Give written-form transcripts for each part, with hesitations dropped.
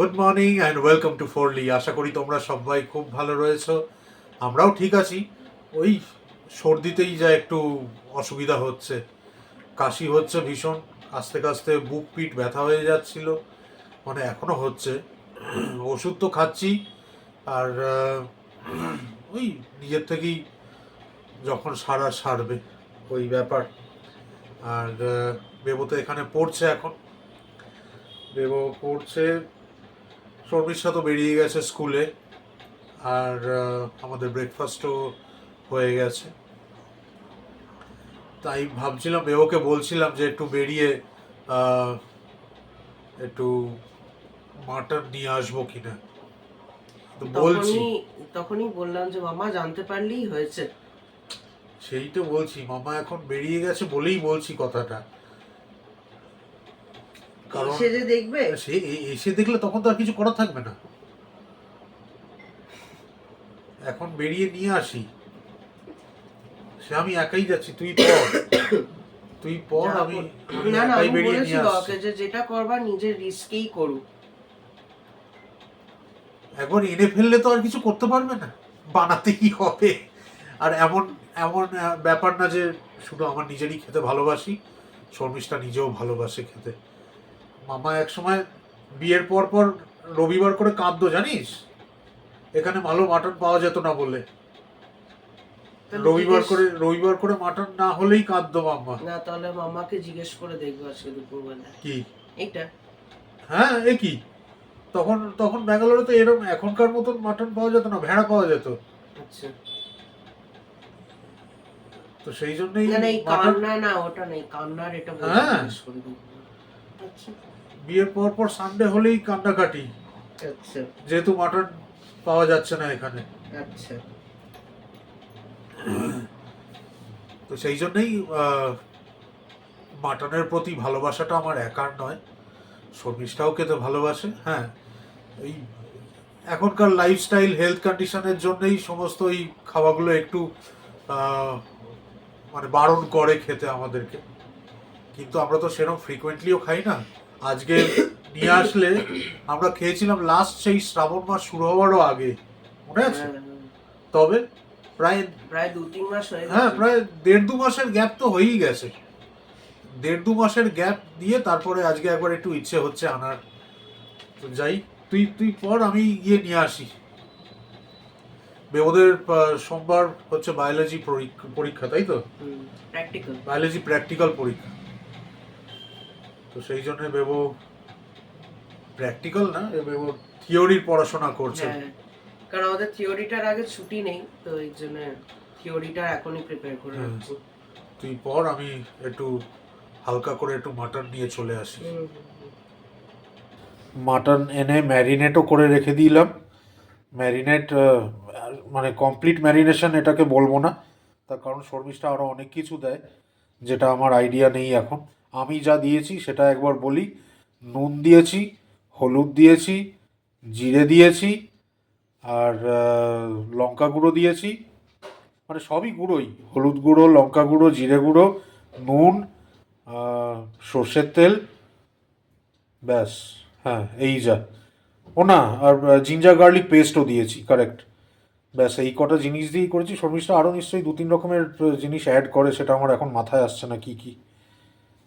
Good morning and welcome to Fourly. আশা করি তোমরা সবাই খুব ভালো রয়েছো। আমরাও ঠিক আছি। ওই সর্দিতেই যা একটু অসুবিধা হচ্ছে, কাশি হচ্ছে ভীষণ, আস্তে আস্তে বুক পিঠ ব্যথা হয়ে যাচ্ছিল, মানে এখনো হচ্ছে। ওষুধ তো খাচ্ছি, আর ওই নিজের থেকেই যখন সারবে ওই ব্যাপার। আর বেবো তো এখানে পড়ছে এখন, বেবো পড়ছে, শর্মিষ্ঠা তো বেরিয়ে গেছে স্কুলে, আর আমাদের ব্রেকফাস্টও হয়ে গেছে। তাই ভাবছিলাম, বেওকে বলছিলাম যে একটু বেরিয়ে একটু মাটন নিয়ে আসবো কিনা, তো বলছি। তখনই বললাম যে মামা জানতে পারলেই হয়েছে। সেই তো বলছি, মামা এখন বেরিয়ে গেছে বলেই বলছি কথাটা। কারণ সে যে দেখবে, সে এসে দেখলে তখন তো আর কিছু করা থাকবে না। এখন বেরিয়ে নিয়ে আসি, সে আমি একাই যাচ্ছি, তুই পড় আমি না না, একাই আমি বেরিয়ে বলেছি নিয়ে আসছি। বাবাকে যে যেটা করবার নিজের রিস্কেই করুক। একবার এনে ফেললে তো আর কিছু করতে পারবে না, বানাতেই হবে। আর এমন এমন ব্যাপার না যে শুধু আমার নিজেরই খেতে ভালোবাসি, শর্মিষ্ঠা নিজেও ভালোবাসে খেতে। মামা এক সময় বিয়ের পর রবিবার করে কাঁদতো জানিস, এখানে ভালো মাটন পাওয়া যেত না বলে। রবিবার করে মাটন না হলেই কাঁদতো মাম্মা। না, তাহলে মামাকে জিজ্ঞেস করে দেখবো আজকে দুপুরবেলা। কি এটা? হ্যাঁ, এ কি, তখন ব্যাঙ্গালোরে তো এরকম এখনকার মতন মাটন পাওয়া যেত না, ভেড়া পাওয়া যেত। আচ্ছা, তো সেই জন্যই না ওটা নেই, কান্নার এটা বলে জিজ্ঞেস করে দেখবো। আচ্ছা, বিয়ের পর সানডে হলেই কান্নাকাটি। আচ্ছা, যেহেতু মাটন পাওয়া যাচ্ছে না এখানে। আচ্ছা, তো সেই জন্যই মাটনের প্রতি ভালোবাসাটা আমার একার নয়, শর্মিষ্ঠাও খেতে ভালোবাসে। হ্যাঁ, এই এখনকার লাইফস্টাইল হেলথ কন্ডিশনের জন্যই সমস্ত এই খাওয়াগুলো একটু মানে বারণ করে খেতে আমাদেরকে, কিন্তু আমরা তো সেরকম ফ্রিকোয়েন্টলিও খাই না। আজকে নিয়ে আসলে আমরা খেয়েছিলাম লাস্ট সেই শ্রাবণ মাস শুরু হওয়ারও আগে, মনে আছে? তবে প্রায় 2-3 মাস হয়ে গেছে। হ্যাঁ, প্রায় 1.5-2 মাসের গ্যাপ তো হয়েই গেছে। 1.5-2 মাসের গ্যাপ দিয়ে তারপরে আজকে একবার একটু ইচ্ছে হচ্ছে আনার। তো যাই, তুই পর, আমি গিয়ে নিয়ে আসি। ওদের সোমবার হচ্ছে বায়োলজি পরীক্ষা, তাই তো? বায়োলজি প্র্যাকটিক্যাল পরীক্ষা। তো সেই জন্য বেবো প্র্যাকটিক্যাল না, বেবো থিওরির পড়াশোনা করছে। কারণ আমাদের থিওরিটার আগে ছুটি নেই, তো এই জন্য থিওরিটা এখনই প্রিপেয়ার করে রাখছি। তুই পর, আমি একটু হালকা করে একটু মাটন নিয়ে চলে আসি। মাটন এনে ম্যারিনেটও করে রেখে দিলাম। ম্যারিনেট মানে কমপ্লিট ম্যারিনেশন এটাকে বলবো না, তার কারণ শর্মিষ্ঠা আরও অনেক কিছু দেয় যেটা আমার আইডিয়া নেই এখন। আমি যা দিয়েছি সেটা একবার বলি। নুন দিয়েছি, হলুদ দিয়েছি, জিরে দিয়েছি, আর লঙ্কা গুঁড়ো দিয়েছি, মানে সবই গুঁড়োই, হলুদ গুঁড়ো, লঙ্কা গুঁড়ো, জিরে গুঁড়ো, নুন, সর্ষের তেল, ব্যাস। হ্যাঁ, এই যা। ও না, আর জিঞ্জার গার্লিক পেস্টও দিয়েছি, কারেক্ট। ব্যাস, এই কটা জিনিস দিয়েই করেছি। শর্মিষ্ঠা আরও নিশ্চয়ই 2-3 রকমের জিনিস অ্যাড করে, সেটা আমার এখন মাথায় আসছে না কি কি।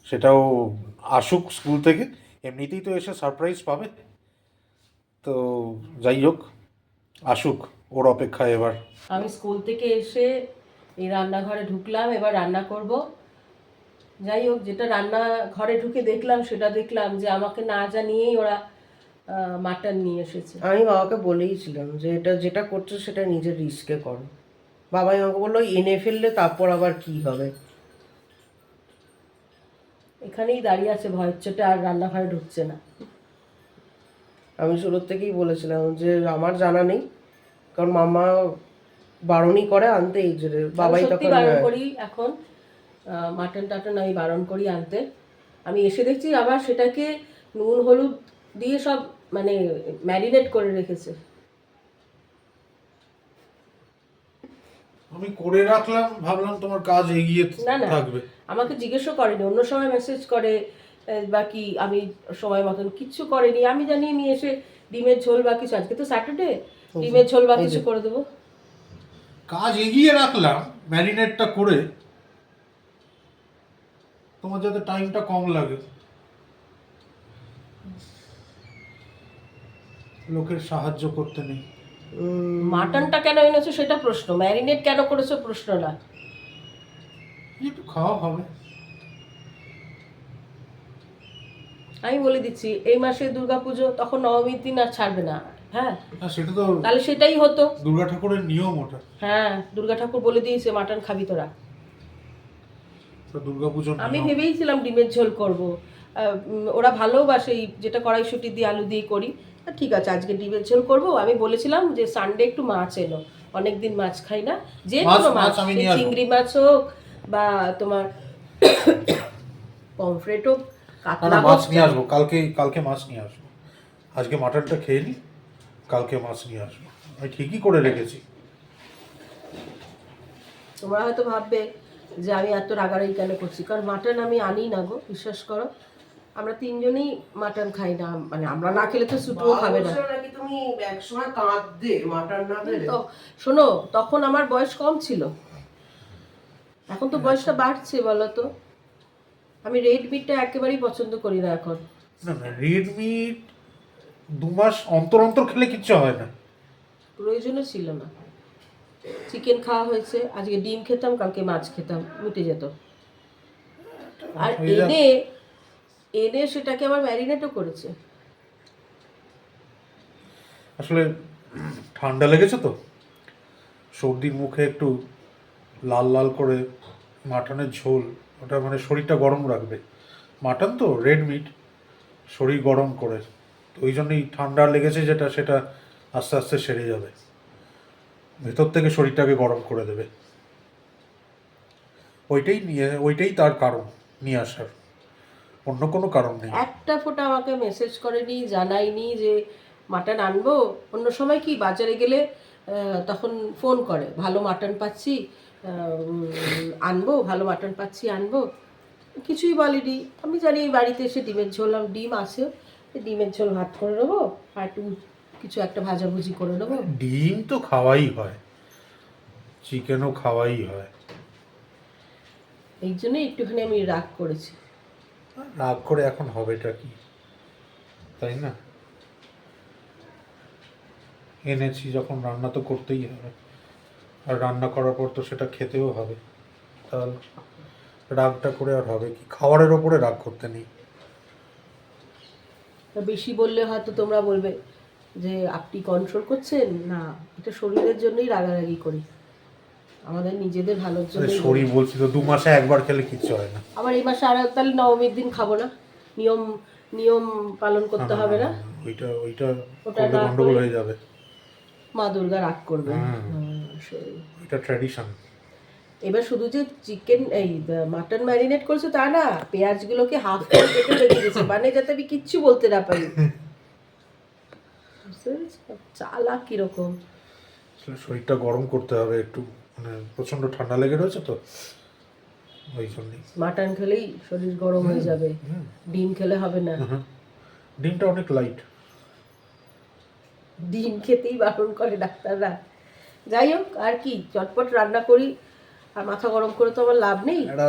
সেটাও আসুক স্কুল থেকে, এমনিতেই তো এসে সারপ্রাইজ পাবে। তো যাই হোক, আসুক, ওর অপেক্ষায় এবার। আমি স্কুল থেকে এসে এই রান্নাঘরে ঢুকলাম, এবার রান্না করব। যাই হোক, যেটা রান্নাঘরে ঢুকে দেখলাম সেটা দেখলাম যে আমাকে না জানিয়েই ওরা মাটন নিয়ে এসেছে। আমি বাবাকে বলেইছিলাম যে এটা যেটা করছো সেটা নিজের রিস্কে করো। বাবাই আমাকে বললো এনে ফেললে তারপর আবার কি হবে। এখানেই দাঁড়িয়ে আছে ভয়ের চোটে, আর রান্নাঘরে ঢুকছে না। আমি শুরুর থেকেই বলেছিলাম যে আমার জানা নেই, কারণ মামা বারণই করে আনতে, এই জন্য বাবাই তখন বারণ করি এখন, মাটন টাটন আমি বারণ করি আনতে। আমি এসে দেখছি আবার সেটাকে নুন হলুদ দিয়ে সব মানে ম্যারিনেট করে রেখেছে। আমি করে রাখলাম, ভাবলাম তোমার কাজ এগিয়ে থাকবে। আমাকে জিজ্ঞেসও করেনি, অন্য সময় মেসেজ করে বা কি, আমি সময় মতন কিচ্ছু করেনি। আমি জানি নিয়ে এসে ডিমের ঝোল বা কিছু, আজকে তো স্যাটারডে, ডিমের ঝোল বা কিছু করে দেবো। কাজ এগিয়ে রাখলাম ম্যারিনেটটা করে, তোমার যাতে টাইমটা কম লাগে। লোকের সাহায্য করতে নেই। মাটনটা কেন এনেছো সেটা প্রশ্ন, ম্যারিনেট কেন করেছো প্রশ্ন না। একটু খাওয়া হবে। আমি বলে দিচ্ছি, এই মাসে দুর্গাপুজো, তখন নবমীর দিন আর ছাড়বে না। হ্যাঁ, সেটা তো তাহলে সেটাই হতো। দুর্গা ঠাকুরের নিয়ম ওটা। হ্যাঁ, দুর্গা ঠাকুর বলে দিয়েছে মাটন খাবি তোরা। তো দুর্গাপুজোর আমি নিয়ম। ভেবেইছিলাম ডিমের ঝোল করব, ওরা ভালোবাসে এই যেটা কড়াইশুঁটি দিয়ে আলু দিয়ে করি। ঠিক আছে, আজকে ডিমের ঝোল করব। আমি বলেছিলাম যে সানডে একটু মাছ এনো, অনেকদিন মাছ খাই না, যে কোনো মাছ, আমি সে নিয়ে আসবো। চিংড়ি মাছ হোক বা তোমার পমফ্রেট হোক, কাতলা মাছ হোক। নিয়ে আসবো, কালকে মাছ নিয়ে আসবো। আজকে মাটনটা খেয়ে নি, কালকে মাছ নিয়ে আসবো। আমি ঠিকই করে রেখেছি। তোমরা হয়তো ভাববে যে আমি এত রাগারাগি কেন করছি, কারণ মাটন আমি আনি না গো, বিশ্বাস করো। আমরা তিনজনেই মাটন খাই না, মানে আমরা না খেলে তো সুটুও খাবে না। নাকি তুমি একসময় কাঁদতে মাটন না পেলে? তো শোনো, তখন আমার বয়স কম ছিল, এখন তো বয়সটা বাড়ছে, বলো তো। আমি রেড মিটটা একেবারেই পছন্দ করি না এখন। না রেড মিট 2 মাস অন্তর অন্তর খেলে কিচ্ছু হয় না। প্রয়োজনও ছিল না। চিকেন খাওয়া হয়েছে, আজকে ডিম খেতাম, কালকে মাছ খেতাম, মিটে যেত। আর এনে এনে সেটাকে আবার ম্যারিনেটও করেছে। আসলে ঠান্ডা লেগেছে তো, সর্দির মুখে একটু লাল লাল করে মাটনের ঝোল, ওটা মানে শরীরটা গরম রাখবে। মাটন তো রেড মিট, শরীর গরম করে, তো ওই জন্যই ঠান্ডা লেগেছে যেটা, সেটা আস্তে আস্তে সেরে যাবে, ভেতর থেকে শরীরটাকে গরম করে দেবে। ওইটাই তার কারণ নিয়ে আসার, অন্য কোনো কারণ নেই। একটা ফোঁটা আমাকে মেসেজ করেনি, জানায়নি যে মাটন আনবো। অন্য সময় কি বাজারে গেলে তখন ফোন করে, ভালো মাটন পাচ্ছি আনবো, ভালো মাটন পাচ্ছি আনবো। কিছুই বলেনি। আমি জানি এই বাড়িতে এসে ডিমের ঝোল, ডিম আছে, ডিমের ঝোল ভাত করে নেবো, আর একটু কিছু একটা ভাজাভুজি করে নেবো। ডিম তো খাওয়াই হয়, চিকেনও খাওয়াই হয়। এই জন্যই একটুখানি আমি রাগ করেছি। রাগ করে এখন হবেটা কি, তাই না? এনেছি যখন, রান্না তো করতেই হবে, আর রান্না করার পর তো সেটা খেতেও হবে। তাহলে রাগটা করে আর হবে কি? খাবারের ওপরে রাগ করতে নেই। বেশি বললে হয়তো তোমরা বলবে যে আপনি কন্ট্রোল করছেন না, এটা শরীরের জন্যই রাগারাগি করি, আমাদের নিজেদের ভালোর জন্য। শরীর বলছি তো 2 মাসে একবার খেলে কিচ্ছু হয় না। আবার এই মাসে আর তাহলে নবমীর দিন খাবো না, নিয়ম নিয়ম পালন করতে হবে না। ওইটা ওটা করলে না গন্ডগোল করে হয়ে যাবে, মা দুর্গা রাগ করবে। এটা ট্র্যাডিশন। এবার শুধু যে চিকেন এই মাটন ম্যারিনেট করেছে তা না, পেঁয়াজগুলোকে হাফ করে কেটে রেখে দিয়েছে, মানে যাতে আমি কিচ্ছু বলতে না পারি। চালা কিরকম। শরীরটা গরম করতে হবে একটু, মানে প্রচন্ড ঠান্ডা লেগে রয়েছে তো, ওই জন্যই। মাটন খেলেই শরীর গরম হয়ে যাবে, ডিম খেলে হবে না। ডিমটা অনেক লাইট। ডিম খেতেই বারণ করে ডাক্তাররা। যাই হোক, আর কি, চটপট রান্না করি, আর মাথা গরম করে তো আমার লাভ নেই। একটা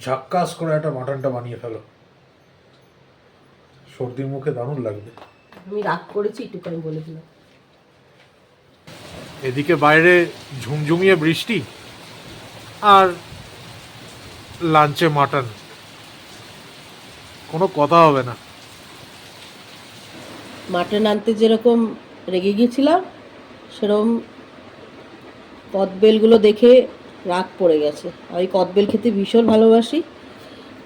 ঝাক্কাস করে একটা মাটনটা বানিয়ে ফেলো, সর্দির মুখে দারুণ লাগবে। আমি রাগ করেছি একটু, আমি বলে দিলাম। এদিকে বাইরে ঝুমঝুমিয়ে বৃষ্টি, আর লাঞ্চে মাটন, কোনো কথা হবে না। মাটন আনতে যেরকম রেগে গিয়েছিলাম, সেরকম কদবেলগুলো দেখে রাগ পড়ে গেছে। আমি কদবেল খেতে ভীষণ ভালোবাসি।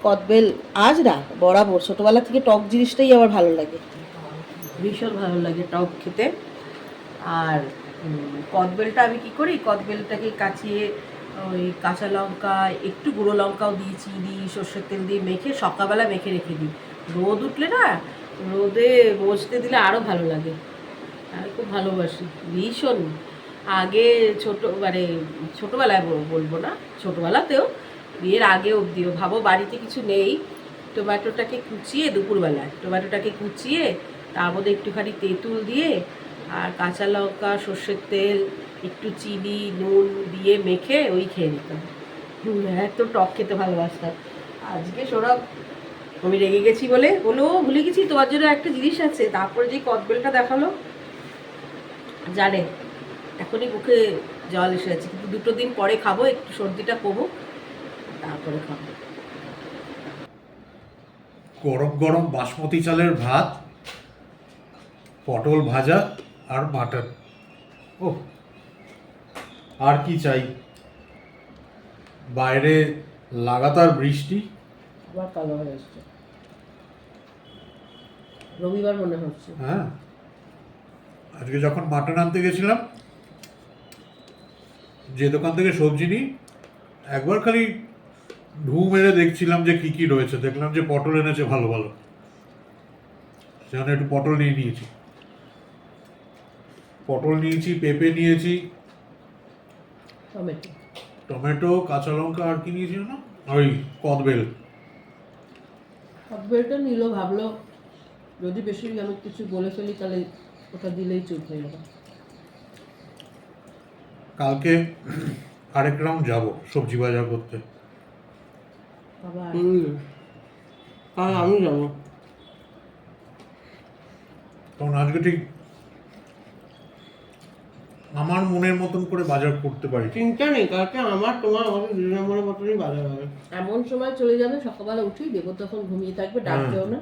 কদবেল আজ না, বরাবর ছোটোবেলা থেকে টক জিনিসটাই আমার ভালো লাগে, ভীষণ ভালো লাগে টক খেতে। আর কদবেলটা আমি কি করি, কদবেলটাকে কাচিয়ে ওই কাঁচা লঙ্কা, একটু গুঁড়ো লঙ্কাও দিয়েছি, সর্ষের তেল দিয়ে মেখে সকালবেলা মেখে রেখে দিই। রোদ উঠলে না, রোদে বসতে দিলে আরও ভালো লাগে। আমি খুব ভালোবাসি ভীষণ। আগে মানে ছোটোবেলায় বলবো না, ছোটোবেলাতেও, বিয়ের আগে অবধিও, ভাবো বাড়িতে কিছু নেই, টমেটোটাকে কুচিয়ে দুপুরবেলায় টমেটোটাকে কুচিয়ে তার মধ্যে একটুখানি তেঁতুল দিয়ে আর কাঁচা লঙ্কা, সর্ষের তেল, একটু চিনি, নুন দিয়ে মেখে ওই খেয়ে নিতাম। এত টক খেতে ভালোবাসতাম। আজকে সৌরভ, আমি রেগে গেছি বলে বলো ভুলে গেছি তোমার জন্য একটা জিনিস আছে, তারপরে যে কদবেলটা দেখালো, জানে এখনই মুখে জল এসে যাচ্ছে, কিন্তু 2 দিন পরে খাবো, একটু সর্দিটা কমুক তারপরে খাবো। গরম গরম বাসমতি চালের ভাত, পটল ভাজা আর মাটন। ও, আর কি চাই? বাইরে লাগাতার বৃষ্টি। আবার কালো হয়ে এসছে, রবিবার মনে হচ্ছে। হ্যাঁ, আজকে যখন মাটন আনতে গেছিলাম, যে দোকান থেকে সবজি নিই, একবার খালি ঢু মেরে দেখছিলাম যে কি কি রয়েছে। দেখলাম যে পটল এনেছে ভালো ভালো, সেখানে একটু পটল নিয়ে নিয়েছি। পটল নিয়েছি, পেঁপে নিয়েছি, টমেটো, টমেটো, কাঁচা লঙ্কা, আর কি নিয়েছিল না, ওই কদবেল। কদবেলটা নিল, ভাবলো যদি বেশি আমি কিছু বলে ফেলি তাহলে ওটা দিলেই চুপ হয়ে যাবে। কালকে আরেক রাউন্ড যাবো সবজি বাজার করতে। আবার আর আমি যাবো। তখন আজকে ঠিক আমার মনের মতন করে বাজার করতে পারি। চিন্তা নেই, কালকে আমার তোমার আমাদের 2 নম্বরের মতনই বাজার হবে। এমন সময় চলে যাবে, সকালবেলা উঠেই দেবো, তখন ঘুমিয়ে থাকবে, ডাকবেও না,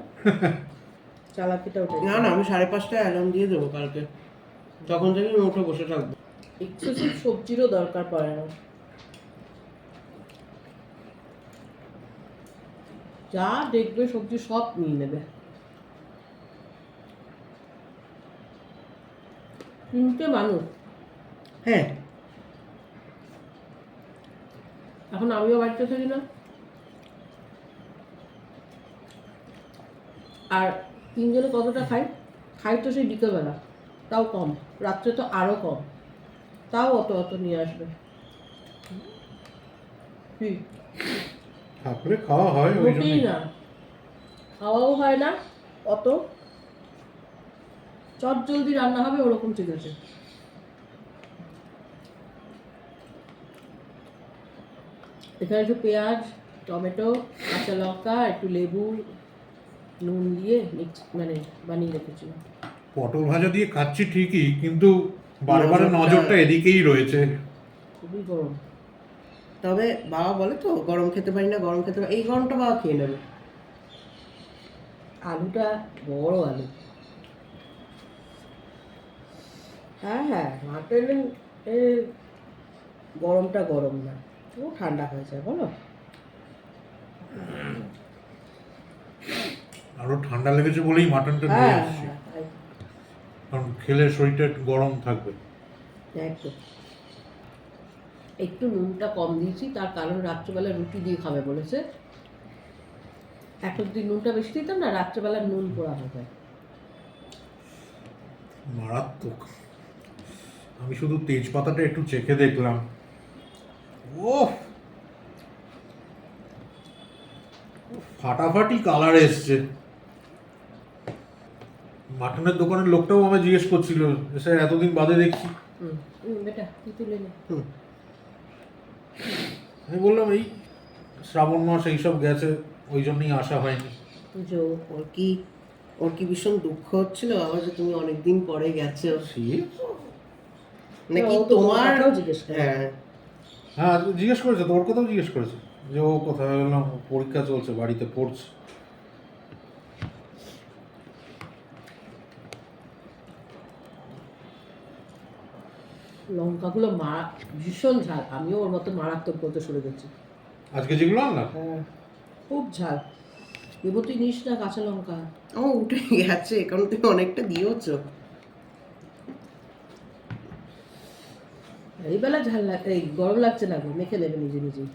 চালাকিটা ওঠে। না না, আমি 5:30টায় অ্যালার্ম দিয়ে দেবো কালকে, তখন থেকে আমি উঠে বসে থাকবো। এক্সেসিভ সবজিরও দরকার পড়ে না, যা দেখবে সবজি সব নিয়ে নেবে। 3টে মানুষ, হ্যাঁ, এখন আমিও বাড়িতে থাকি না, আর 3 জনে কতটা খাই? খাই তো সেই বিকেলবেলা, তাও কম, রাত্রে তো আরো কম, তাও অত অত নিয়ে আসবে। কি তারপরে খাওয়া হয় ওই মোটেই জন্যই। না, খাওয়াও হয় না অত, চট জলদি রান্না হবে ওরকম, ঠিক আছে। এখানে একটু পেঁয়াজ, টমেটো, কাঁচা লঙ্কা, একটু লেবু, নুন দিয়ে মিক্স মানে বানিয়ে রেখেছিলাম। পটল ভাজা দিয়ে খাচ্ছি ঠিকই, কিন্তু বারে বারে নজরটা এদিকেই রয়েছে। খুবই গরম। তবে বাবা বলে তো গরম খেতে পারি না, গরম খেতে পারি, এই গরমটা বাবা খেয়ে নেবে। আলুটা বড় আলু। হ্যাঁ হ্যাঁ, মাটনের গরমটা গরম না, ও ঠান্ডা হয়ে যায় বলো। আরো ঠান্ডা লেগেছে বলেই মাটনটা নিয়ে হ্যাঁ এসেছি, হ্যাঁ, তাই। কারণ খেলে শরীরটা একটু গরম থাকবে। একদম। একটু নুনটা কম দিয়েছি, তার কারণ রাত্রেবেলা রুটি দিয়ে খাবে বলেছে। এখন যদি নুনটা বেশি দিতাম না, রাত্রেবেলা নুন পোড়া হবে। মারাত্মক। আমি শুধু তেজপাতাটা একটু চেখে দেখলাম, ও ফাটাফাটি কালার এসছে। মাটনের দোকানের লোকটাও আমায় জিজ্ঞেস করছিল, স্যার এতদিন বাদে দেখছি। বেটা তুই তুলে নে। আমি বললাম এই শ্রাবণ মাস এইসব গেছে, ওই জন্যই আসা হয়নি। পুজো। ওর কি ভীষণ দুঃখ হচ্ছিল আবার যে তুমি অনেকদিন পরে গেছো, সে নাকি ও তো তোমার? কথাও জিজ্ঞেস করে। হ্যাঁ, হ্যাঁ জিজ্ঞেস করেছে, তোর কথাও জিজ্ঞেস করেছে যে ও কোথায়, বললাম পরীক্ষা চলছে, বাড়িতে পড়ছে। লঙ্কাগুলো ভীষণ ঝাল, আমিও ওর মতো মারাত্মক বলতে শুরু করছি। আজকে যেগুলো আনলাম, হ্যাঁ খুব ঝাল। দেবো তুই নিস না কাঁচা লঙ্কা। আমার উঠে গেছে, কারণ তুমি অনেকটা দিয়েছো। এইবেলা ঝাল এই গরম লাগছে না গো, মেখে নেবে নিজে নিজেই।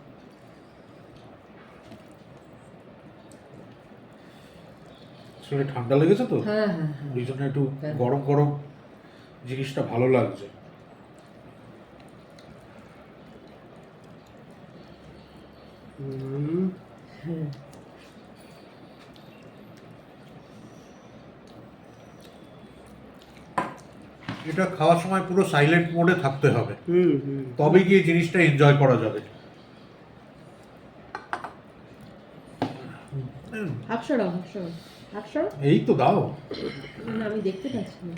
আসলে ঠান্ডা লেগেছে তো, হ্যাঁ হ্যাঁ হ্যাঁ। ওই জন্য একটু হ্যাঁ। গরম গরম জিনিসটা ভালো লাগছে। হ্যাঁ। এটা খাওয়ার সময় পুরো সাইলেন্ট মোডে থাকতে হবে, হুম হুম তবেই গিয়ে জিনিসটা এনজয় করা যাবে। হাফসরা হাফসরা এই তো দাও। না, আমি দেখতে পাচ্ছি না।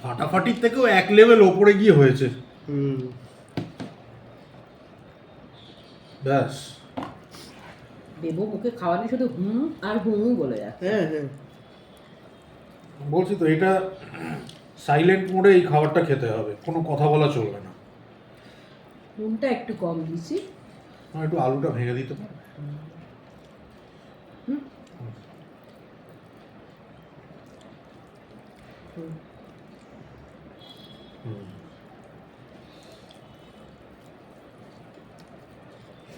ফাটাফাটির থেকেও এক লেভেল ওপরে গিয়ে হয়েছে। হুম ব্যাস। দেবো মুখে খাওয়ানি শুধু হুম আর হুম বলে যাচ্ছে। হ্যাঁ হ্যাঁ বলছি তো এটা সাইলেন্ট মোডে এই খাবারটা খেতে হবে, কোনো কথা বলা চলবে না। নুনটা একটু কম দিছি। আমার একটু আলুটা ভেঙে দিতে পারো? হুম।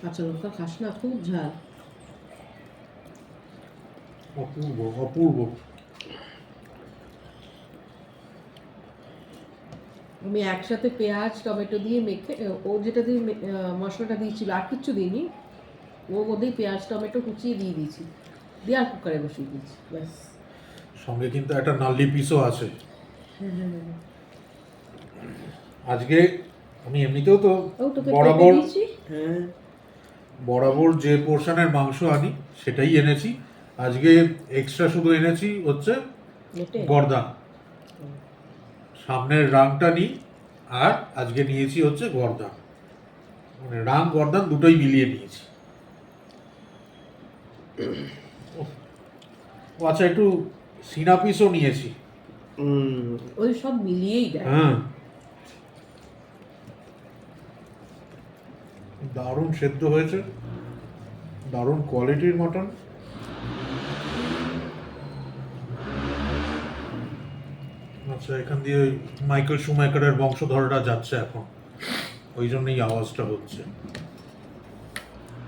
কাঁচা লঙ্কা খাস না, খুব ঝাল। অপূর্ব অপূর্ব। আমি একসাথে পেঁয়াজ টমেটো দিয়ে মেখে, ও যেটা দিয়ে মশলাটা দিয়েছিল আর কিচ্ছু দিইনি, ওর মধ্যেই পেঁয়াজ টমেটো কুচিয়ে দিয়ে দিয়েছি, দিয়ে আর কুকারে বসিয়ে দিয়েছি, ব্যাস। সঙ্গে কিন্তু একটা নাল্লি পিসও আছে। আজকে আমি এমনিতেও তো ও তোকে বরাবর দিয়েছি। হ্যাঁ বরাবর যে পোর্শনের মাংস আনি সেটাই এনেছি। আজকে এক্সট্রা শুধু এনেছি হচ্ছে গর্দান, সামনের রাংটা নিই, আর আজকে নিয়েছি হচ্ছে গর্দান, মানে রাং গর্দান দুটোই মিলিয়ে নিয়েছি। ও আচ্ছা, একটু সিনা পিসও নিয়েছি। ওই সব মিলিয়েই দেয়। হ্যাঁ, দারুণ সেদ্ধ হয়েছে, দারুণ কোয়ালিটির মটন। আচ্ছা, এখান দিয়ে ওই মাইকেল শুমেকারের বংশধররা যাচ্ছে এখন, ওই জন্যই আওয়াজটা হচ্ছে।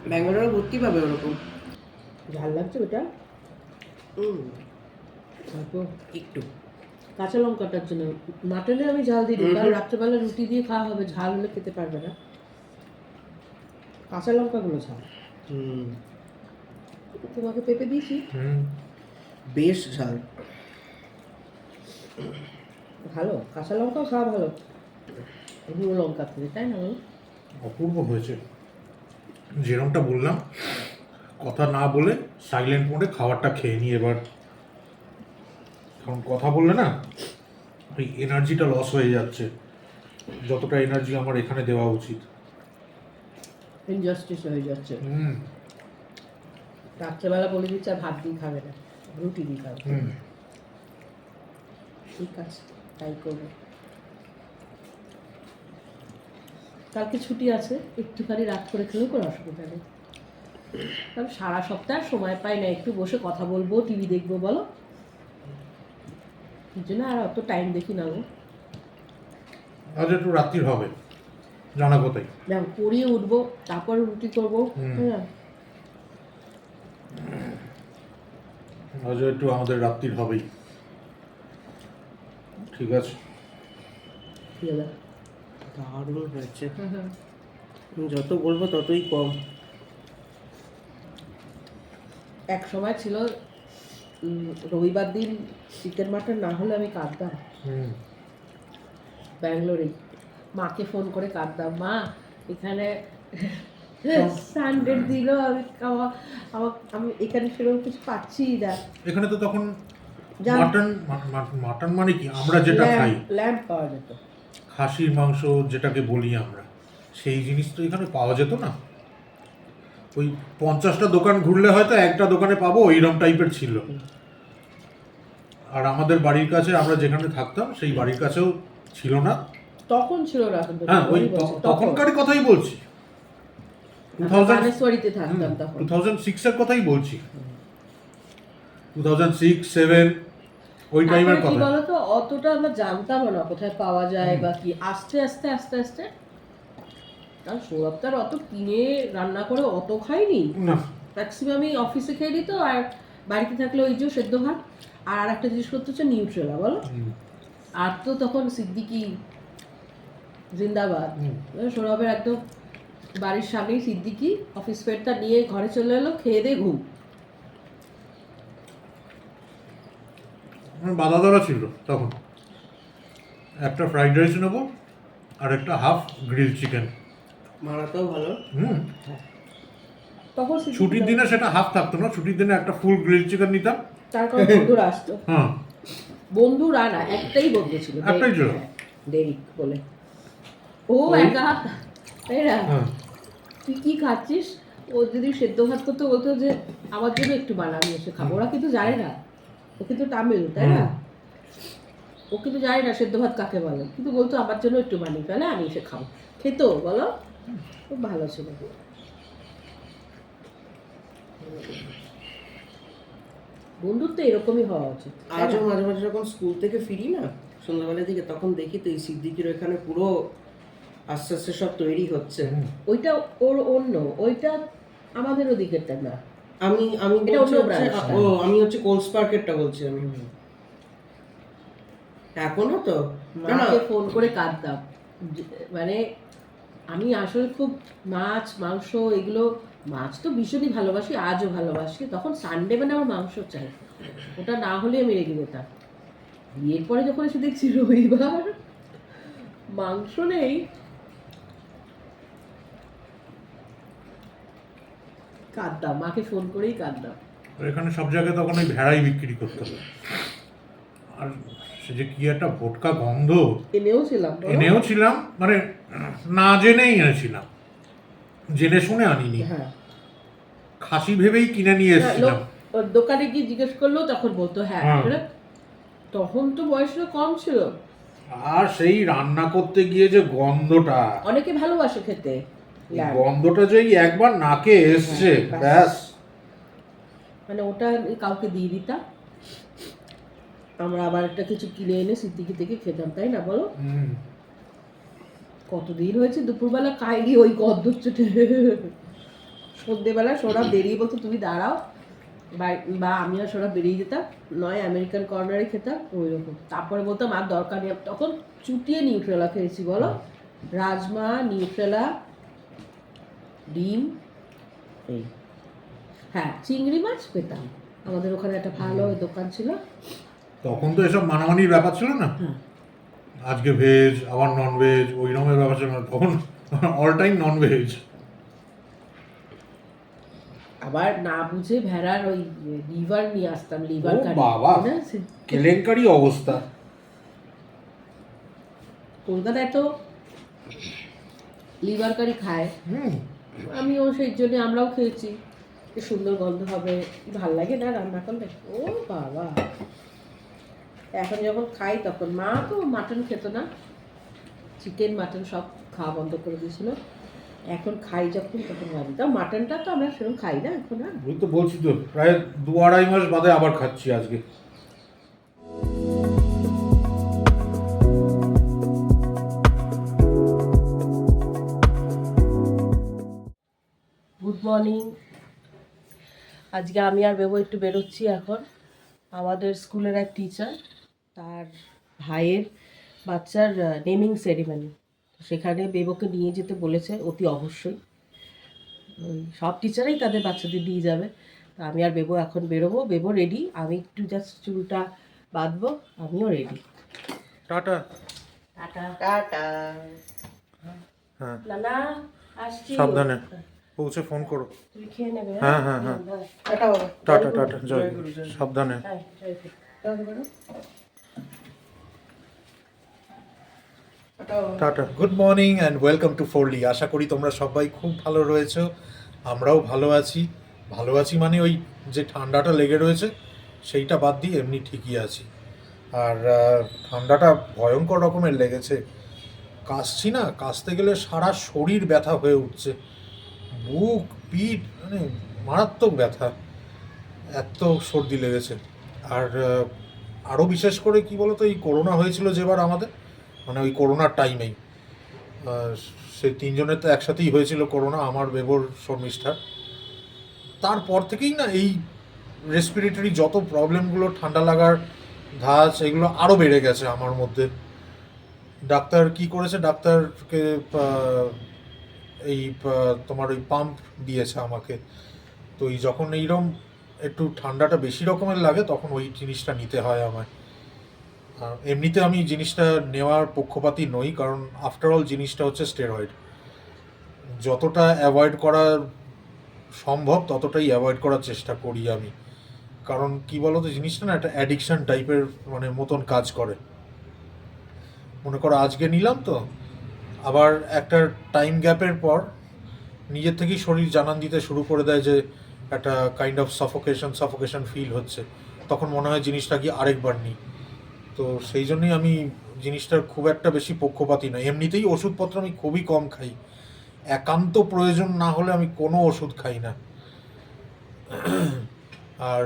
ব্যাঙ্গালোরে ভর্তি পাবে ওরকম। ঝাল লাগছে ওটা হুম অল্প একটু। কাঁচা লঙ্কাটার জন্য। মাটনে আমি ঝাল দিই, কারণ রাত্রেবেলা রুটি দিয়ে খাওয়া হবে, ঝাল হলে খেতে পারবে না। কাঁচা লঙ্কাগুলো ঝাল। হুম তোমাকে পেঁপে দিয়েছি, বেশ ঝাল। ভালো কাঁচা লঙ্কাও খাওয়া ভালো গুঁড়ো লঙ্কা থেকে, তাই না বলো? অপূর্ব হয়েছে। যেরকমটা বললাম, কথা না বলে সাইলেন্ট মোডে খাবারটা খেয়ে নিই এবার, কারণ কথা বললে না ওই এনার্জিটা লস হয়ে যাচ্ছে, যতটা এনার্জি আমার এখানে দেওয়া উচিত। ইনজাস্টিস হয়ে যাচ্ছে। রাত্রেবেলা বলে দিচ্ছে আর ভাত দিয়ে খাবে না, রুটি দিয়ে খাবে। ঠিক আছে, তাই করবো। কালকে ছুটি আছে, একটুখানি রাত করে খেলেও কোনো অসুবিধা নেই, কারণ সারা সপ্তাহ সময় পাই না একটু বসে কথা বলবো, টিভি দেখবো, বলো। এই জন্য আর অত টাইম দেখি না গো। আজ একটু রাত্রির হবে, জানা কোথায়। দেখো পড়িয়ে উঠবো, তারপর রুটি করবো। হ্যাঁ, আজও একটু আমাদের রাত্রির হবেই। ঠিক আছে। দারুণ হয়েছে, যত বলবো ততই কম। এক সময় ছিল রবিবার দিন চিকেন মাটন না হলে আমি কাঁদতাম। ব্যাঙ্গালোরে মাকে ফোন করে কাঁদতাম, মা এখানে সানডে দিল, আমি এখানে সেরকম কিছু পাচ্ছি না। এখানে তো তখন মাটন মানে কি আমরা যেটা খাই, ল্যাম্প পাওয়া যেত, খাসির মাংস যেটাকে বলি আমরা, সেই জিনিস তো এখানে পাওয়া যেত না। ওই 50টা দোকান ঘুরলে হয়তো একটা দোকানে পাবো, এইরকম টাইপের ছিল। আর আমাদের বাড়ির কাছে, আমরা যেখানে থাকতাম সেই বাড়ির কাছেও ছিল না তখন ছিল না। হ্যাঁ, ওই তখনকার কথাই বলছি, 2006 এর কথাই বলছি, 2006-07 ওই টাইমের কি কথা। বলতো, অতটা আমরা জানতাম না কোথায় পাওয়া যায় বা কি। আস্তে আস্তে আস্তে আস্তে, কারণ সৌরভ তার অত কিনে রান্না করে অত খাইনি, ম্যাক্সিমামই অফিসে খেয়ে নিত, আর বাড়িতে থাকলে ওই যে সেদ্ধ ভাত। আর একটা জিনিস করতে হচ্ছে নিউট্রেলা, বলো। আর তো তখন সিদ্দিকি জিন্দাবাদ, সৌরভের একদম বাড়ির সামনেই সিদ্দিকি, অফিস পেটটা নিয়ে ঘরে চলে এলো, খেয়ে দিয়ে ঘুম। আমার বাধা ধরা ছিল তখন একটা ফ্রাইড রাইস নেবো আর একটা হাফ গ্রিল চিকেন। মারাতেও ভালো। তখন ছুটির দিনে সেটা হাফ থাকতো না, ছুটির দিনে একটা ফুল গ্রিল চিকেন নিতাম। তার কারণ বন্ধুরা আসতো। হ্যাঁ, বন্ধুরা না, একটাই বন্ধু ছিল, একটাই ছিল। ডেরিক বলে। ও ওই- একা, তাই না? হ্যাঁ, তুই কি খাচ্ছিস? ও যদি সেদ্ধ ভাত করতে বলতো যে আমার জন্য একটু বানাবি এসে খাবো, ওরা কিন্তু জানে না, ও কিন্তু তামিল, তাই না? ও কিন্তু জানে না সেদ্ধ ভাত কাকে বলে, কিন্তু বলতো আমার জন্য একটু বানিয়ে তাহলে আমি এসে খাবো। খেতো বলো, খুব ভালো ছিল। বন্ধুত্ব এরকমই হওয়া উচিত। আজও মাঝে মাঝে যখন স্কুল থেকে ফিরি না সন্ধ্যাবেলার দিকে, তখন দেখি তো এই সিদ্দিকির ওখানে পুরো আস্তে আস্তে সব তৈরি হচ্ছে। ওইটা ওর অন্য, ওইটা আমাদের ওদিকেরটা না। আমি আমি এটা বলছি অন্য হচ্ছে, branch টা। আমি হচ্ছে কোলস পার্কেরটা বলছি আমি। এখনো তো না না, মাকে ফোন করে কাঁদতাম, মানে আমি আসলে খুব মাছ মাংস এগুলো, মাছ তো ভীষণই ভালোবাসি, আজও ভালোবাসি। তখন সানডে মানে আমার মাংস চাই, ওটা না হলে আমি রেগে যেতাম। বিয়ের পরে যখন এসে দেখছি রবিবার মাংস নেই, কাঁদতাম, মাকে ফোন করেই কাঁদতাম। এখানে সব জায়গায় তখন ওই ভেড়াই বিক্রি করতো। আর সে যে কি একটা ভোটকা গন্ধ, এনেও ছিলাম, বলো? এনেও ছিলাম, মানে না জেনেই এনেছিলাম, জেনে শুনে আনিনি, হ্যাঁ, খাসি ভেবেই কিনে নিয়ে এসেছিলাম। ওর দোকানে গিয়ে জিজ্ঞেস করলেও তখন বলতো হ্যাঁ। হ্যাঁ। আসলে তখন তো বয়সটা কম ছিল। আর সেই রান্না করতে গিয়ে যে গন্ধটা, অনেকে ভালোবাসে খেতে, এই গন্ধটা যে এই একবার নাকে এসছে, হ্যাঁ, ব্যাস। মানে ওটা কাউকে দিয়ে দিতাম, আমরা আবার একটা কিছু কিনে এনে সিদ্দিকি থেকে খেতাম, তাই না বলো? হুম। কতদিন হয়েছে দুপুরবেলা খাইনি ওই গন্ধ চটে। সন্ধ্যেবেলা সোনা বেরিয়ে বলতো তুমি দাঁড়াও, বা আমি আর সোনা বেরিয়ে যেতাম, নয় আমেরিকান কর্নারে খেতাম ওই রকম। তারপরে বলতাম আর দরকার নেই, তখন চুটিয়ে নিউট্রেলা খেয়েছি বলো, রাজমা, নিউট্রেলা, ডিম, এই হ্যাঁ চিংড়ি মাছ পেতাম। আমাদের ওখানে একটা ভালো দোকান ছিল। তখন তো এসব মানামানির ব্যাপার ছিল না, হ্যাঁ, আজকে ভেজ আবার নন ভেজ ওই রকমের ব্যাপার ছিল না তখন, অল টাইম নন ভেজ। আবার না বুঝে ভেড়ার ওই লিভার নিয়ে আসতাম, লিভার ও কারি, বাবা, তাই না? কেলেঙ্কারি অবস্থা। কলকাতায় তো লিভার কারি খায়, হুম। আমিও সেই জন্য, আমরাও খেয়েছি। কি সুন্দর গন্ধ হবে, কি ভাল লাগে না রান্না করলে, ও বাবা। এখন যখন খাই তখন, মা তো মাটন খেত না, চিকেন মাটন সব খাওয়া বন্ধ করে দিয়েছিল। এখন খাই যখন তখন ভাবি, তাও মাটনটা তো আমরা সেরকম খাই না এখন আর। ওই তো বলছি তো, প্রায় 2-2.5 মাস বাদে আবার খাচ্ছি আজকে। Good morning. আজকে আমি আর বেবো একটু বেরোচ্ছি এখন। আমাদের স্কুলের এক টিচার, তার ভাইয়ের বাচ্চার নেমিং সেরিমনি, সেখানে বেবোকে নিয়ে যেতে বলেছে অতি অবশ্যই। ওই সব টিচারই তাদের বাচ্চাদের দিয়ে যাবে। তা আমি আর বেবো এখন বেরোবো। বেবো রেডি, আমি একটু জাস্ট চুলটা বাঁধবো, আমিও রেডি। টাটা। Tata tata. হ্যাঁ, নানা, আসছি। সাবধানে পৌঁছে ফোন করো। তুমি খেয়ে নেবে। হ্যাঁ হ্যাঁ হ্যাঁ, টাটা বাবা। টাটা টাটা, জয় গুরু, সাবধানে। হ্যাঁ, জয় গুরু। জয় গুরু। টাটা বাবা। Tata. Good morning and welcome to Fourly. আশা করি তোমরা সবাই খুব ভালো রয়েছো, আমরাও ভালো আছি। ভালো আছি মানে ওই যে ঠান্ডাটা লেগে রয়েছে সেইটা বাদ দিয়ে এমনি ঠিকই আছি। আর ঠান্ডাটা ভয়ঙ্কর রকমের লেগেছে, কাশছি না, কাশতে গেলে সারা শরীর ব্যথা হয়ে উঠছে, বুক পিঠ মানে মারাত্মক ব্যথা, এত সর্দি লেগেছে। আর আরও বিশেষ করে কি বলতো, এই করোনা হয়েছিল যেবার আমাদের, মানে ওই করোনার টাইমেই সে তিনজনের তো একসাথেই হয়েছিল করোনা, আমার বেবর শর্মিষ্ঠার। তারপর থেকেই না এই রেসপিরেটরি যত প্রবলেমগুলো, ঠান্ডা লাগার ধাঁচ, এগুলো আরও বেড়ে গেছে আমার মধ্যে। ডাক্তার কি করেছে, ডাক্তারকে তোমার ওই পাম্প দিয়েছে আমাকে। তো এই যখন এইরকম একটু ঠান্ডাটা বেশি রকমের লাগে তখন ওই জিনিসটা নিতে হয় আমায়। এমনিতে আমি জিনিসটা নেওয়ার পক্ষপাতী নই, কারণ আফটার অল জিনিসটা হচ্ছে স্টেরয়েড। যতটা অ্যাভয়েড করা সম্ভব ততটাই অ্যাভয়েড করার চেষ্টা করি আমি, কারণ কি বলতো জিনিসটা না একটা অ্যাডিকশন টাইপের মানে মতন কাজ করে। মনে করো আজকে নিলাম, তো আবার একটা টাইম গ্যাপের পর নিজের থেকেই শরীর জানান দিতে শুরু করে দেয় যে একটা কাইন্ড অফ সাফোকেশন ফিল হচ্ছে, তখন মনে হয় জিনিসটা কি আরেকবার নিই। তো সেই জন্যই আমি জিনিসটার খুব একটা বেশি পক্ষপাতী নয়। এমনিতেই ওষুধপত্র আমি খুবই কম খাই, একান্ত প্রয়োজন না হলে আমি কোনো ওষুধ খাই না। আর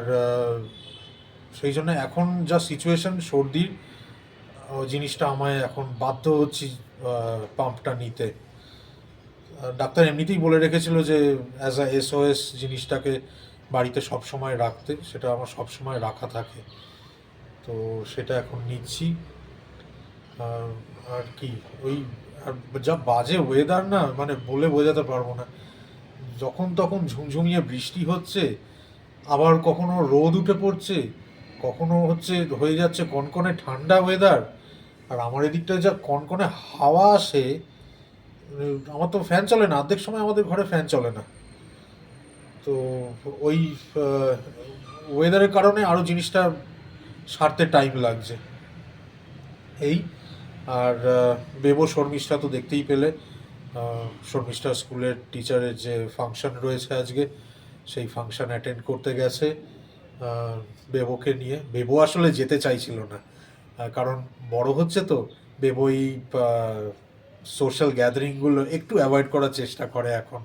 সেই জন্য এখন যা সিচুয়েশন সর্দির, জিনিসটা আমায় এখন বাধ্য হচ্ছি পাম্পটা নিতে। ডাক্তার এমনিতেই বলে রেখেছিল যে অ্যাজ আ এসওএস জিনিসটাকে বাড়িতে সবসময় রাখতে, সেটা আমার সবসময় রাখা থাকে, তো সেটা এখন নিচ্ছি। আর কি ওই আর যা বাজে ওয়েদার না, মানে বলে বোঝাতে পারবো না। যখন তখন ঝুমঝুমিয়ে বৃষ্টি হচ্ছে, আবার কখনো রোদ উঠে পড়ছে, কখনো হচ্ছে হয়ে যাচ্ছে কনকনে ঠান্ডা ওয়েদার। আর আমার এদিকটা যা কনকনে হাওয়া আসে, আমার তো ফ্যান চলে না, অর্ধেক সময় আমাদের ঘরে ফ্যান চলে না। তো ওই ওয়েদারের কারণে আরও জিনিসটা সারতে টাইম লাগছে এই। আর বেবো শর্মিষ্ঠা তো দেখতেই পেলে, শর্মিষ্ঠা স্কুলের টিচারের যে ফাংশন রয়েছে আজকে, সেই ফাংশন অ্যাটেন্ড করতে গেছে বেবোকে নিয়ে। বেবো আসলে যেতে চাইছিল না, কারণ বড় হচ্ছে তো বেবো এই সোশ্যাল গ্যাদারিংগুলো একটু অ্যাভয়েড করার চেষ্টা করে এখন।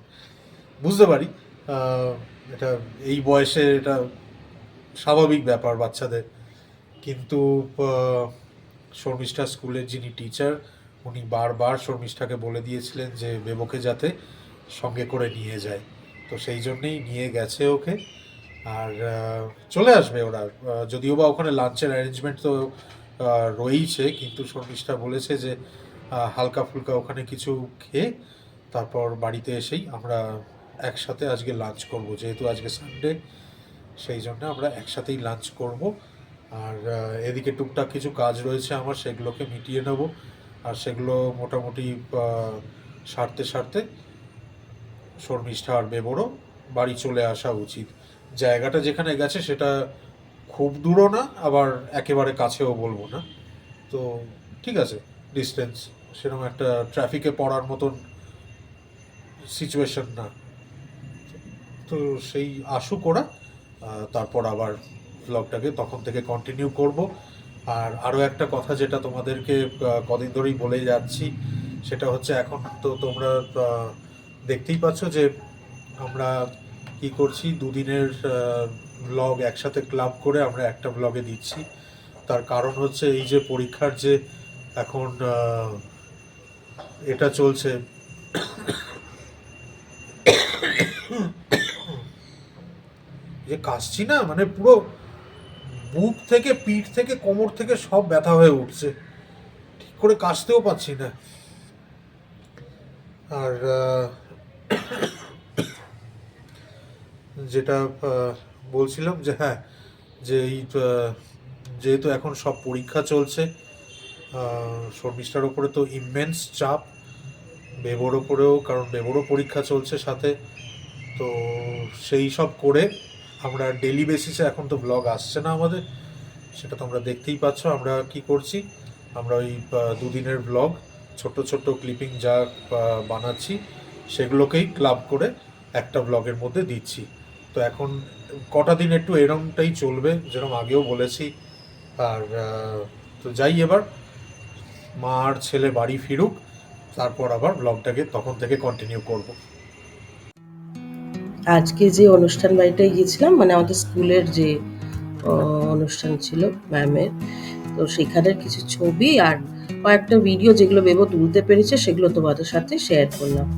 বুঝতে পারি এটা এই বয়সে এটা স্বাভাবিক ব্যাপার বাচ্চাদের, কিন্তু শর্মিষ্ঠা স্কুলের যিনি টিচার উনি বারবার শর্মিষ্ঠাকে বলে দিয়েছিলেন যে বেবোকে যাতে সঙ্গে করে নিয়ে যায়, তো সেই জন্যেই নিয়ে গেছে ওকে। আর চলে আসবে ওরা, যদিও বা ওখানে লাঞ্চের অ্যারেঞ্জমেন্ট তো রয়েইছে, কিন্তু শর্মিষ্ঠা বলেছে যে হালকা ফুলকা ওখানে কিছু খেয়ে তারপর বাড়িতে এসেই আমরা একসাথে আজকে লাঞ্চ করব, যেহেতু আজকে সানডে, সেই জন্য আমরা একসাথেই লাঞ্চ করব। আর এদিকে টুকটাক কিছু কাজ রয়েছে আমার, সেগুলোকে মিটিয়ে নেব। আর সেগুলো মোটামুটি সারতে সারতে শর্মিষ্ঠা আর বেবরও বাড়ি চলে আসা উচিত। জায়গাটা যেখানে গেছে সেটা খুব দূরও না, আবার একেবারে কাছেও বলবো না, তো ঠিক আছে ডিস্টেন্স, সেরকম একটা ট্রাফিকে পড়ার মতন সিচুয়েশন না। তো সেই আসুক ওরা, তারপর আবার ব্লগটাকে তখন থেকে কন্টিনিউ করব। আর আরও একটা কথা যেটা তোমাদেরকে কদিন ধরেই বলে যাচ্ছি, সেটা হচ্ছে এখন তো তোমরা দেখতেই পাচ্ছ যে আমরা কি করছি, দুদিনের ব্লগ একসাথে ক্লাব করে আমরা একটা ব্লগে দিচ্ছি। তার কারণ হচ্ছে এই যে পরীক্ষার যে এখন এটা চলছে, যে কাশছি না, মানে পুরো বুক থেকে পিঠ থেকে কোমর থেকে সব ব্যথা হয়ে উঠছে, ঠিক করে কাশতেও পাচ্ছি না। আর যেটা বলছিলাম যে হ্যাঁ, যে এই যেহেতু এখন সব পরীক্ষা চলছে, শর্মিষ্ঠার ওপরে তো ইমেন্স চাপ, বেবোর ওপরেও, কারণ বেবোরও পরীক্ষা চলছে সাথে। তো সেই সব করে আমরা ডেলি বেসিসে এখন তো ব্লগ আসছে না আমাদের, সেটা তোমরা দেখতেই পাচ্ছ আমরা কি করছি। আমরা ওই দুদিনের ব্লগ ছোট্ট ছোট্ট ক্লিপিং যা বানাচ্ছি সেগুলোকেই ক্লাব করে একটা ব্লগের মধ্যে দিচ্ছি। তো এখন কটা দিন একটু এরমটাই চলবে, যেরকম আগেও বলেছি। আর তো যাই, এবার মা আর ছেলে বাড়ি ফিরুক, তারপর আবার ব্লগটাকে তখন থেকে কন্টিনিউ করব। আজকে যে অনুষ্ঠান বাড়িটায় গিয়েছিলাম, মানে আমাদের স্কুলের যে অনুষ্ঠান ছিল ম্যামের, তো সেখানের কিছু ছবি আর কয়েকটা ভিডিও যেগুলো বেবো তুলতে পেরেছে সেগুলো তোমাদের সাথে শেয়ার করলাম।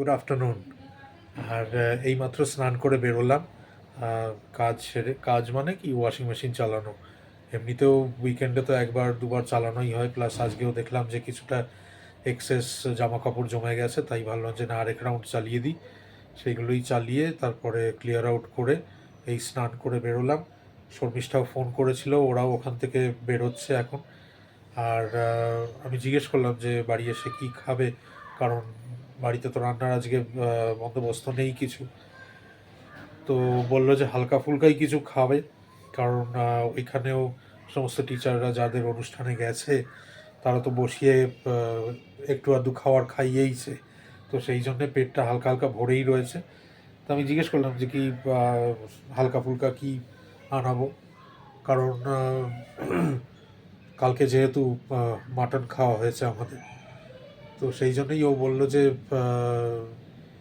Good afternoon. আর এইমাত্র স্নান করে বেরোলাম, কাজ সেরে। কাজ মানে কি, ওয়াশিং মেশিন চালানো। এমনিতেও উইকেন্ডে তো একবার দুবার চালানোই হয়, প্লাস আজকেও দেখলাম যে কিছুটা এক্সেস জামা কাপড় জমে গেছে, তাই ভাবলাম যে না, আরেক রাউন্ড চালিয়ে দিই। সেইগুলোই চালিয়ে তারপরে ক্লিয়ার আউট করে এই স্নান করে বেরোলাম। শর্মিষ্ঠাও ফোন করেছিল, ওরাও ওখান থেকে বেরোচ্ছে এখন। আর আমি জিজ্ঞেস করলাম যে বাড়ি এসে কি খাবে, কারণ বাড়িতে তো রান্নার আজকে বন্দোবস্ত নেই কিছু। তো বললো যে হালকা ফুলকাই কিছু খাবে, কারণ ওইখানেও সমস্ত টিচাররা যাদের অনুষ্ঠানে গেছে তারা তো বসিয়ে একটু আধটু খাওয়ার খাইয়েইছে, তো সেই জন্যে পেটটা হালকা হালকা ভরেই রয়েছে। তো আমি জিজ্ঞেস করলাম যে কি হালকা ফুলকা কি আনাবো, কারণ কালকে যেহেতু মাটন খাওয়া হয়েছে আমাদের, তো সেই জন্যই ও বললো যে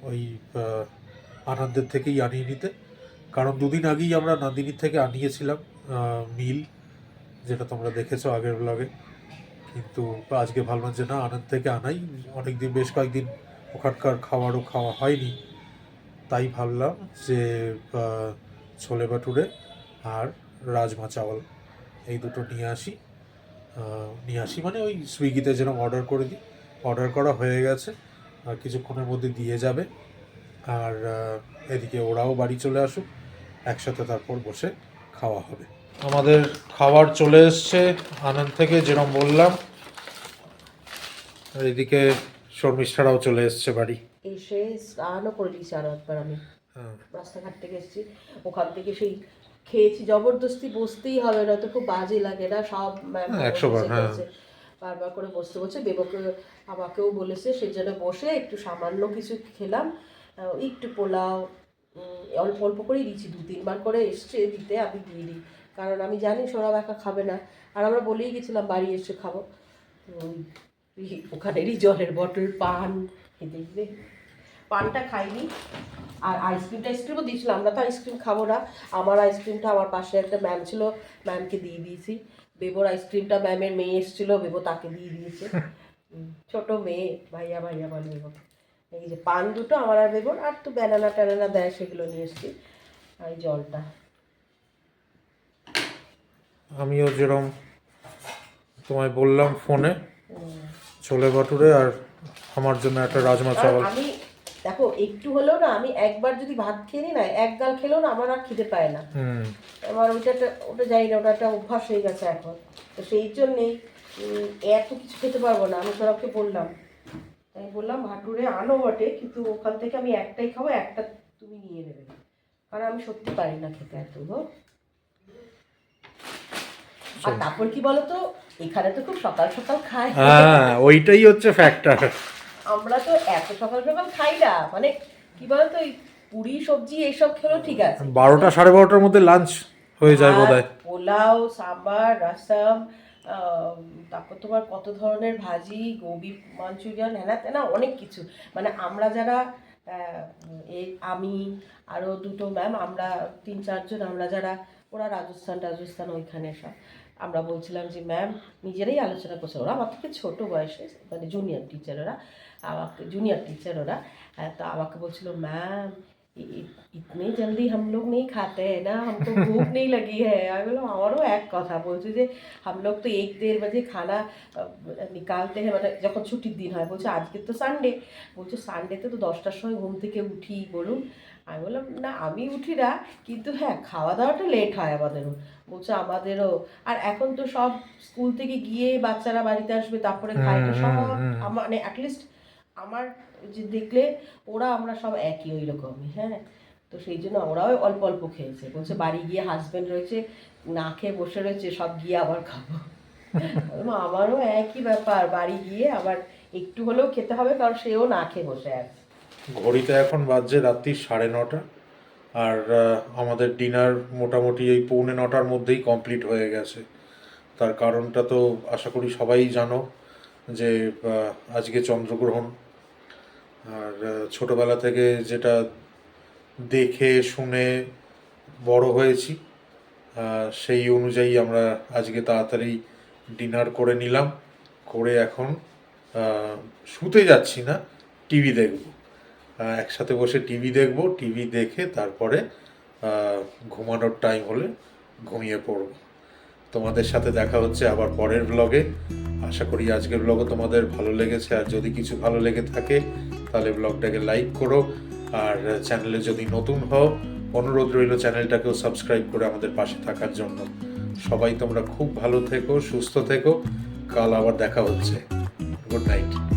ওই আনন্দের থেকেই আনিয়ে নিতে। কারণ দুদিন আগেই আমরা নন্দিনীর থেকে আনিয়েছিলাম মিল, যেটা তোমরা দেখেছো আগের ব্লগে। কিন্তু আজকে ভাবলাম যে না, আনন্দ থেকে আনাই, অনেকদিন, বেশ কয়েকদিন ওখানকার খাবারও খাওয়া হয়নি, তাই ভাবলাম যে ছোলে ভাটুরে আর রাজমা চাওয়াল এই দুটো নিয়ে আসি মানে ওই সুইগিতে যেরকম অর্ডার করে দিই, অর্ডার করা হয়ে গেছে, আর কিছুক্ষণের মধ্যে দিয়ে যাবে। আর এদিকে ওরাও বাড়ি চলে আসুক, একসাথে তারপর বসে খাওয়া হবে। আমাদের খাবার চলে এসছে আনন্দ থেকে, যেরকম বললাম। আর এদিকে শর্মিষ্ঠারাও চলে এসছে বাড়ি। এসে স্নানও করে দিয়েছি আরো একবার। আমি রাস্তাঘাট থেকে এসেছি, ওখান থেকে সেই খেয়েছি, জবরদস্তি বসতেই হবে, না তো খুব বাজে লাগে না, সব ম্যাম 100 বার, হ্যাঁ। বারবার করে বসতে বলছে। দেবকে আমাকেও বলেছে, সেই জন্য বসে একটু সামান্য কিছু খেলাম, একটু পোলাও, অল্প অল্প করেই দিচ্ছি, 2-3 বার করে এসছে দিতে, আমি দিয়ে দিই, কারণ আমি জানি সোনা একা খাবে না। আর আমরা বলেই গেছিলাম বাড়ি এসে খাবো। ওখানেরই জলের বটল, পান, দেখবে পানটা খাইনি। আর আইসক্রিমও দিয়েছিলাম, আমরা তো আইসক্রিম খাবো না। আমার আইসক্রিমটা আমার পাশে একটা ম্যাম ছিল, ম্যামকে দিয়ে দিয়েছি। বেবোর আইসক্রিমটা ম্যামের মেয়ে এসেছিলো, বেবো তাকে দিয়ে দিয়েছে। ছোট মেয়ে, ভাইয়া ভাইয়া বলে বেবো। এই যে পান দুটো আমার আর বেবোর, আর তো ব্যানানা ট্যানানা দেয় সেগুলো নিয়ে এসেছি। আর এই জলটা আমিও যেরকম তোমায় বললাম ফোনে, ছোলে ভাটুরে আর আমার জন্য একটা রাজমা চাওয়াল। আমি দেখো একটু হলেও না, আমি একবার যদি ভাত খেয়ে নিই না, এক গাল খেলেও না আমার আর খিদে পায় না। আমার ওটা যাই না, ওটা একটা অভ্যাস হয়ে গেছে এখন। তো সেই জন্যেই এত কিছু খেতে পারবো না। আমি সবাইকে বললাম, তাই বললাম ভাটুরে আনো বটে, কিন্তু ওখান থেকে আমি একটাই খাবো, একটা তুমি নিয়ে নেবে, কারণ আমি সত্যি পারি না খেতে এত গো। আর তারপর কি বলতো, এখানে তো খুব সকাল সকাল খাই, হ্যাঁ ওইটাই হচ্ছে ফ্যাক্টর। আমরা তো এত সকাল সকাল খাই না, মানে কি বলতো, ওই পুরি সবজি এইসব খেলেও ঠিক আছে, 12টা 12:30টার মধ্যে লাঞ্চ হয়ে যায় বোধহয়। পোলাও, সাম্বার, রসম, তারপর তোমার কত ধরনের ভাজি, গোবি মাঞ্চুরিয়ান, হ্যানা তেনা অনেক কিছু। মানে আমরা যারা আমি আরও দুটো ম্যাম, আমরা 3-4 জন, আমরা যারা, ওরা রাজস্থান ওইখানে সব, আমরা বলছিলাম যে ম্যাম, নিজেরাই আলোচনা করছে, ওরা আমার থেকে ছোটো বয়সে, মানে জুনিয়র টিচার ওরা, তো আমাকে বলছিল ম্যাম इतने जल्दी हम लोग नहीं खाते हैं ना, हमको भूख नहीं लगी है। আমি বললাম আমারও এক কথা, বলছে যে हम लोग तो 1-1:30 बजे खाना निकालते हैं, মানে যখন ছুটির দিন হয়। বলছে আজকে তো সানডে, বলছে সানডেতে তো 10টার সময় ঘুম থেকে উঠি বলুন। আমি বললাম না, আমি উঠি না, কিন্তু হ্যাঁ খাওয়া দাওয়াটা লেট হয় আমাদেরও। বলছে আমাদেরও। আর এখন তো সব স্কুল থেকে গিয়ে বাচ্চারা বাড়িতে আসবে, তারপরে খায়, তো সব মানে অ্যাটলিস্ট আমার যে দেখলে ওরা, আমরা সব একই ওই রকমই, হ্যাঁ। তো সেই জন্য ওরাও অল্প অল্প খেয়েছে। বলছে বাড়ি গিয়ে হাজব্যান্ড রয়েছে, না খেয়ে বসে রয়েছে, সব গিয়ে আবার খাবো। আমারও একই ব্যাপার, বাড়ি গিয়ে আবার একটু হলেও খেতে হবে, কারণ সেও না খেয়ে বসে আছে। ঘড়িতে এখন বাজছে রাত্রি 9:30, আর আমাদের ডিনার মোটামুটি এই 8:45টার মধ্যেই কমপ্লিট হয়ে গেছে। তার কারণটা তো আশা করি সবাই জানো, যে আজকে চন্দ্রগ্রহণ। আর ছোটোবেলা থেকে যেটা দেখে শুনে বড় হয়েছি, সেই অনুযায়ী আমরা আজকে তাড়াতাড়ি ডিনার করে নিলাম, করে এখন শুতে যাচ্ছি না, টিভি দেখব। একসাথে বসে টিভি দেখব, টিভি দেখে তারপরে ঘুমানোর টাইম হলে ঘুমিয়ে পড়ব। তোমাদের সাথে দেখা হচ্ছে আবার পরের ব্লগে। আশা করি আজকের ব্লগও তোমাদের ভালো লেগেছে, আর যদি কিছু ভালো লেগে থাকে তাহলে ব্লগটাকে লাইক করো, আর চ্যানেলে যদি নতুন হও অনুরোধ রইল চ্যানেলটাকেও সাবস্ক্রাইব করে আমাদের পাশে থাকার জন্য। সবাই তোমরা খুব ভালো থেকো, সুস্থ থেকো, কাল আবার দেখা হচ্ছে। Good night.